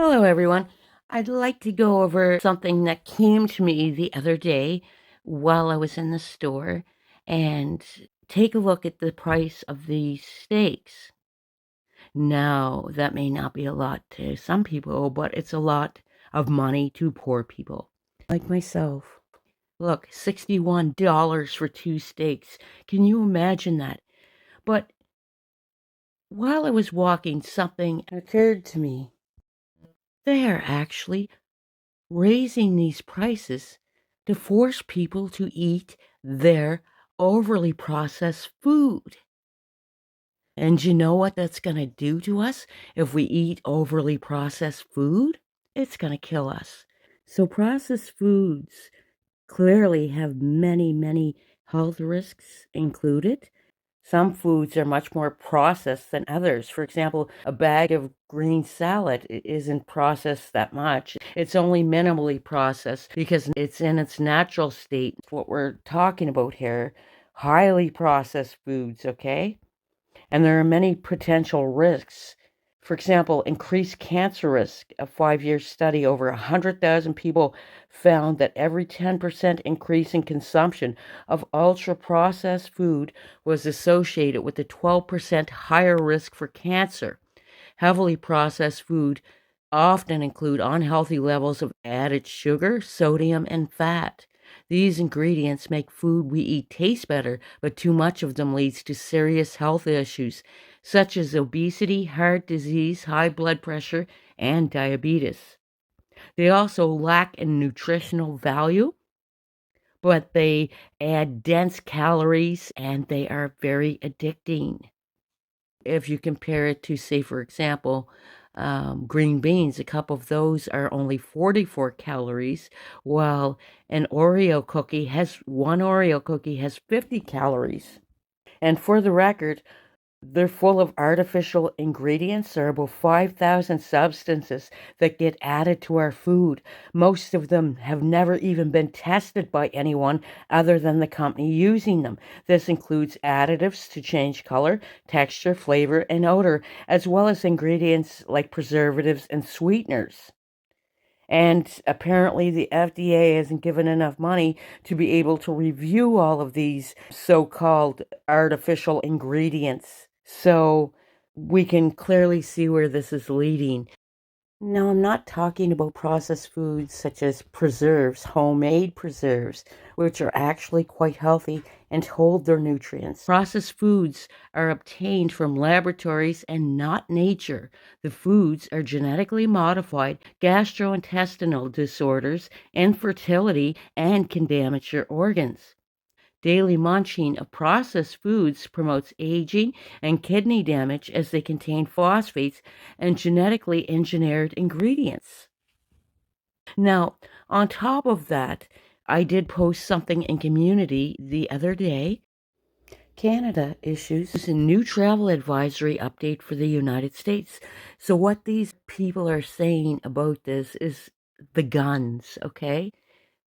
Hello, everyone. I'd like to go over something that came to me the other day while I was in the store and take a look at the price of these steaks. Now, that may not be a lot to some people, but it's a lot of money to poor people like myself. Look, $61 for 2 steaks. Can you imagine that? But while I was walking, something occurred to me. They are actually raising these prices to force people to eat their overly processed food. And you know what that's going to do to us if we eat overly processed food? It's going to kill us. So, processed foods clearly have many, many health risks included. Some foods are much more processed than others. For example, a bag of green salad isn't processed that much. It's only minimally processed because it's in its natural state. What we're talking about here, highly processed foods, okay? And there are many potential risks. For example, increased cancer risk. A 5-year study over 100,000 people found that every 10% increase in consumption of ultra processed food was associated with a 12% higher risk for cancer. Heavily processed food often include unhealthy levels of added sugar, sodium, and fat. These ingredients make food we eat taste better, but too much of them leads to serious health issues such as obesity, heart disease, high blood pressure, and diabetes. They also lack in nutritional value, but they add dense calories and they are very addicting. If you compare it to, say, for example, green beans, a cup of those are only 44 calories, while one Oreo cookie has 50 calories. And for the record, they're full of artificial ingredients. There are about 5,000 substances that get added to our food. Most of them have never even been tested by anyone other than the company using them. This includes additives to change color, texture, flavor, and odor, as well as ingredients like preservatives and sweeteners. And apparently, the FDA hasn't given enough money to be able to review all of these so called artificial ingredients. So we can clearly see where this is leading. No, I'm not talking about processed foods such as preserves, homemade preserves, which are actually quite healthy and hold their nutrients. Processed foods are obtained from laboratories and not nature. The foods are genetically modified, gastrointestinal disorders, infertility, and can damage your organs. Daily munching of processed foods promotes aging and kidney damage as they contain phosphates and genetically engineered ingredients. Now, on top of that, I did post something in community the other day. Canada issues a new travel advisory update for the United States. So, what these people are saying about this is the guns, okay?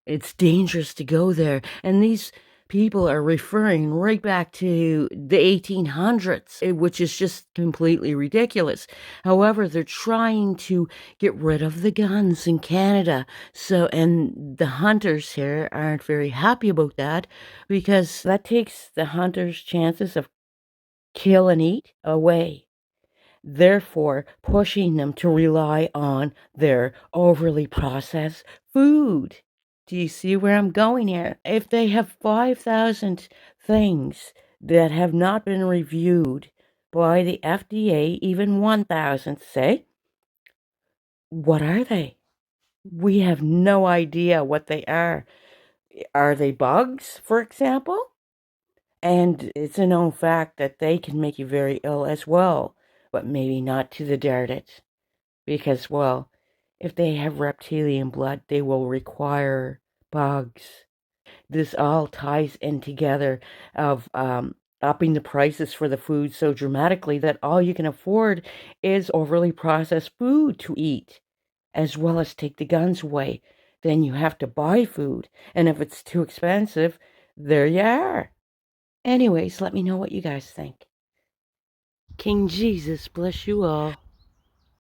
It's dangerous to go there. And these people are referring right back to the 1800s, which is just completely ridiculous. However, they're trying to get rid of the guns in Canada. So, and the hunters here aren't very happy about that because that takes the hunters' chances of kill and eat away, therefore pushing them to rely on their overly processed food. Do you see where I'm going here? If they have 5,000 things that have not been reviewed by the FDA, even 1,000, say, what are they? We have no idea what they are. Are they bugs, for example? And it's a known fact that they can make you very ill as well, but maybe not to the Dardet. Because, well, if they have reptilian blood, they will require bugs. This all ties in together of upping the prices for the food so dramatically that all you can afford is overly processed food to eat, as well as take the guns away. Then you have to buy food, and if it's too expensive, there you are. Anyways, let me know what you guys think. King Jesus bless you all.